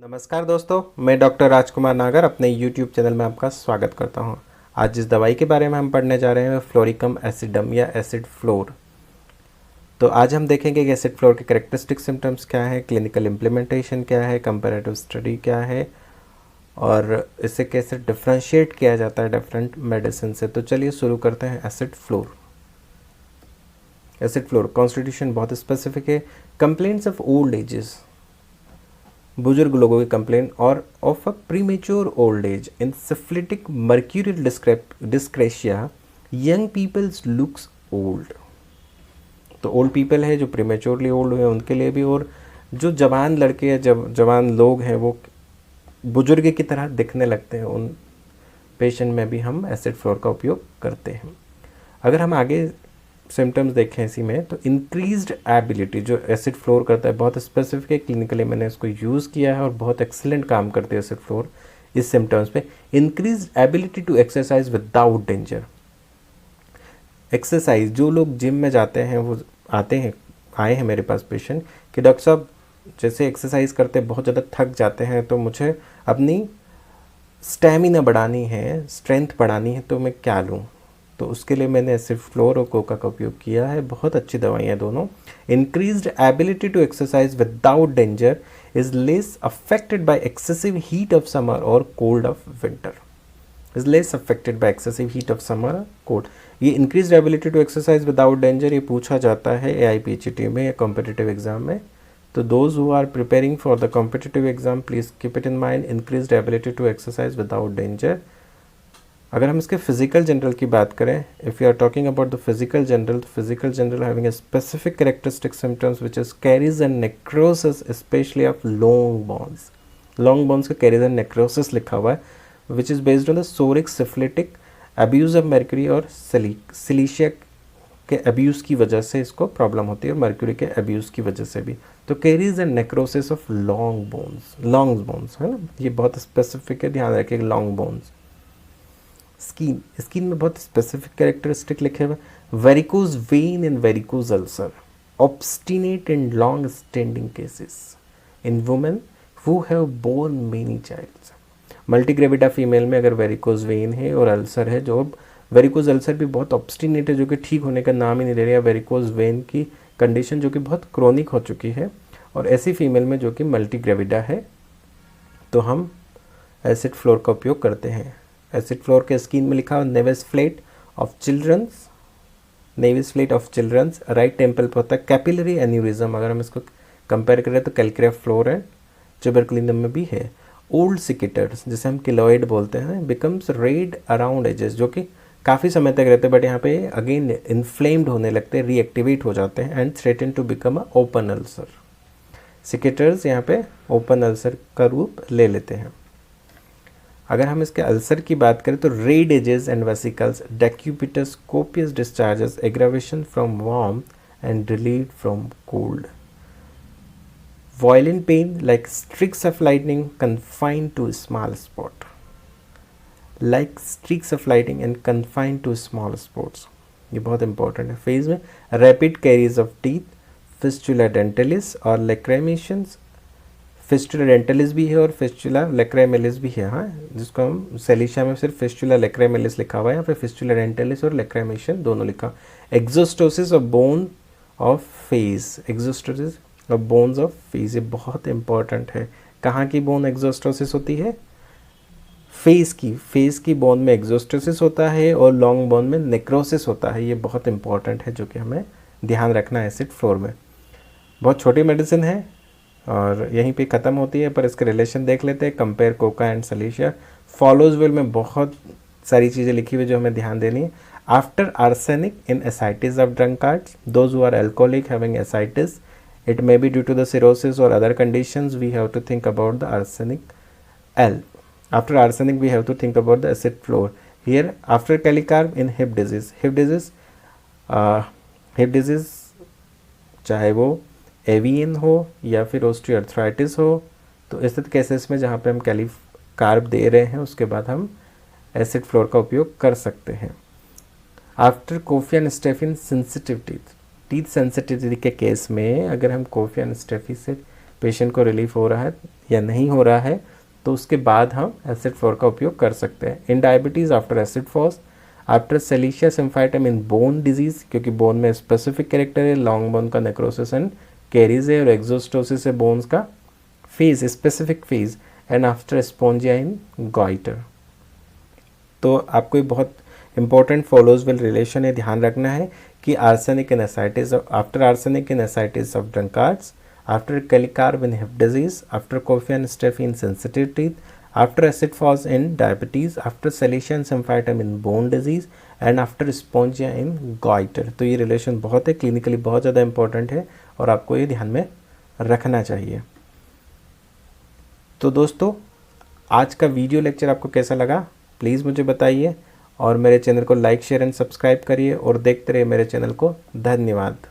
नमस्कार दोस्तों, मैं डॉक्टर राजकुमार नागर अपने यूट्यूब चैनल में आपका स्वागत करता हूं। आज जिस दवाई के बारे में हम पढ़ने जा रहे हैं फ्लोरिकम एसिडम या एसिड फ्लोर। तो आज हम देखेंगे कि एसिड फ्लोर के कैरेक्टरिस्टिक सिम्टम्स क्या है, क्लिनिकल इम्प्लीमेंटेशन क्या है, कंपैरेटिव स्टडी क्या है और इसे कैसे डिफ्रेंशिएट किया जाता है डिफरेंट मेडिसिन से। तो चलिए शुरू करते हैं। एसिड फ्लोर कॉन्स्टिट्यूशन बहुत स्पेसिफिक है। कंप्लेंट्स ऑफ ओल्ड एजेस, बुजुर्ग लोगों की कंप्लेन और of a premature old age in syphilitic mercurial dyscrasia, young peoples looks old. तो ओल्ड पीपल है जो प्रीमेच्योरली ओल्ड हुए उनके लिए भी, और जो जवान लड़के या जवान लोग हैं वो बुजुर्ग की तरह दिखने लगते हैं, उन पेशेंट में भी हम एसिड फ्लोर का उपयोग करते हैं। अगर हम आगे सिम्टम्स देखें इसी में, तो इंक्रीज्ड एबिलिटी जो एसिड फ्लोर करता है बहुत स्पेसिफिक है। क्लिनिकली मैंने इसको यूज़ किया है और बहुत एक्सीलेंट काम करते हैं एसिड फ्लोर इस सिम्टम्स पे। Increased ability to exercise without danger. Exercise, जो लोग जिम में जाते हैं वो आए हैं मेरे पास पेशेंट कि डॉक्टर साहब जैसे एक्सरसाइज करते बहुत ज़्यादा थक जाते हैं, तो मुझे अपनी स्टेमिना बढ़ानी है, स्ट्रेंथ बढ़ानी है, तो मैं क्या लूँ? तो उसके लिए मैंने एसिड फ्लोर और कोका का उपयोग किया है। बहुत अच्छी दवाइयाँ दोनों। Increased ability to exercise without danger is less affected by excessive heat of summer और cold of winter. Is less affected by excessive heat of summer cold. ये increased ability to exercise without danger ये पूछा जाता है AIPHT में या competitive exam में। तो those who are preparing for the competitive exam please keep it in mind, increased ability to exercise without danger. अगर हम इसके फिजिकल जनरल की बात करें, if you are talking about the physical general, तो physical general having a specific characteristic symptoms which is caries and necrosis specially of long bones. Long bones का caries and necrosis लिखा हुआ है, which is based on the सोरिक syphilitic abuse of mercury और silicea के abuse की वजह से इसको प्रॉब्लम होती है, और मर्क्यूरी के अब्यूज़ की वजह से भी। तो carries and necrosis of long bones है ना, ये बहुत स्पेसिफिक है, ध्यान रखिएगा। Long bones. स्किन में बहुत स्पेसिफिक कैरेक्टरिस्टिक लिखे हुए। Varicose vein and varicose ulcer, obstinate and long standing cases in women who have borne many childs. Multigravida female में अगर वेरिकोज वेन है और अल्सर है, जो वेरिकोज अल्सर भी बहुत ऑब्स्टिनेट है, जो कि ठीक होने का नाम ही नहीं ले रही है। वेरिकोज वेन की कंडीशन जो कि बहुत क्रोनिक हो चुकी है, और ऐसी फीमेल में जो कि मल्टीग्रेविडा है, तो हम एसिड फ्लोर का उपयोग करते हैं। एसिड फ्लोर के स्किन में लिखा हुआ naevus flat of children's right temple पर होता है। कैपिलरी एन्यूरिज्म अगर हम इसको कंपेयर करें तो कैलक्रिया फ्लोर है, ट्यूबरकुलिनम में भी है। ओल्ड सिकेटर्स जिसे हम किलोइड बोलते हैं, बिकम्स रेड अराउंड एजेस, जो कि काफ़ी समय तक रहते हैं, बट यहाँ पे अगेन इन्फ्लेम्ड होने लगते हैं, रीएक्टिवेट हो जाते हैं and threaten to become a open ulcer. Cicatrices यहाँ पे ओपन अल्सर का रूप ले लेते हैं। अगर हम इसके अल्सर की बात करें तो red edges and vesicles, decubitus, copious discharges, aggravation from warm and relieve from cold. Violent pain like streaks of lightning confined to a small spot. Like streaks of lightning and confined to small spots. ये बहुत important है। Phase में rapid caries of teeth, fistula dentalis और lachrymations. Fistula डेंटलिस भी है और fistula लेक्रामेलिस भी है, हाँ, जिसको हम सेलिशा में सिर्फ फिस्टुला लेक्रामेलिस लिखा हुआ है, यहाँ पे फिस्टुला डेंटलिस और लेक्रामेशन दोनों लिखा। Exostosis of bone of face, exostosis of bones of face, ये बहुत इंपॉर्टेंट है। कहाँ की बोन एक्सोस्टोसिस होती है? फेस की बोन में एक्सोस्टोसिस होता है और लॉन्ग बोन में नेक्रोसिस होता है। ये बहुत इंपॉर्टेंट है, जो कि हमें ध्यान रखना है एसिड फ्लोर में। बहुत छोटी मेडिसिन है और यहीं पे ख़त्म होती है, पर इसके रिलेशन देख लेते हैं। Compare coca and silicea. Follows well में बहुत सारी चीज़ें लिखी हुई जो हमें ध्यान देनी है। After arsenic in ascites of drunkards, those who are alcoholic having ascites, it may be due to the cirrhosis or other conditions, we have to think about the arsenic L. After arsenic we have to think about the acid floor. Here after calicarb in hip disease चाहे वो avian हो या फिर osteoarthritis हो, तो ऐसे cases में जहाँ पे हम कैलिकार्ब दे रहे हैं उसके बाद हम एसिड फ्लोर का उपयोग कर सकते हैं। After coffea and staphis sensitive teeth sensitivity के केस में अगर हम कोफी एंड स्टेफी से पेशेंट को रिलीफ हो रहा है या नहीं हो रहा है, तो उसके बाद हम एसिड फॉर का उपयोग कर सकते हैं। In diabetes after acid phos, after silicious symphytum in bone diseases, क्योंकि बोन में स्पेसिफिक कैरेक्टर है, लॉन्ग बोन का नेक्रोसिस एंड कैरीज है, और एक्सोस्टोसिस है बोन्स का phase, specific phase, and after spongia in goitre. तो आपको एक बहुत इंपॉर्टेंट फॉलोजविल रिलेशन है, ध्यान रखना है कि arsenic in ascites, after arsenic in ascites of drunkards, after calc carb in hip disease, after coffee and staphy in sensitive teeth, after acid phos in diabetes, after silicea symphytum in bone disease, and after spongia in goitre. तो ये relation बहुत है, clinically बहुत ज़्यादा important है और आपको ये ध्यान में रखना चाहिए। तो दोस्तों, आज का वीडियो लेक्चर आपको कैसा लगा प्लीज़ मुझे बताइए, और मेरे चैनल को लाइक शेयर एंड सब्सक्राइब करिए और देखते रहिए मेरे चैनल को। धन्यवाद।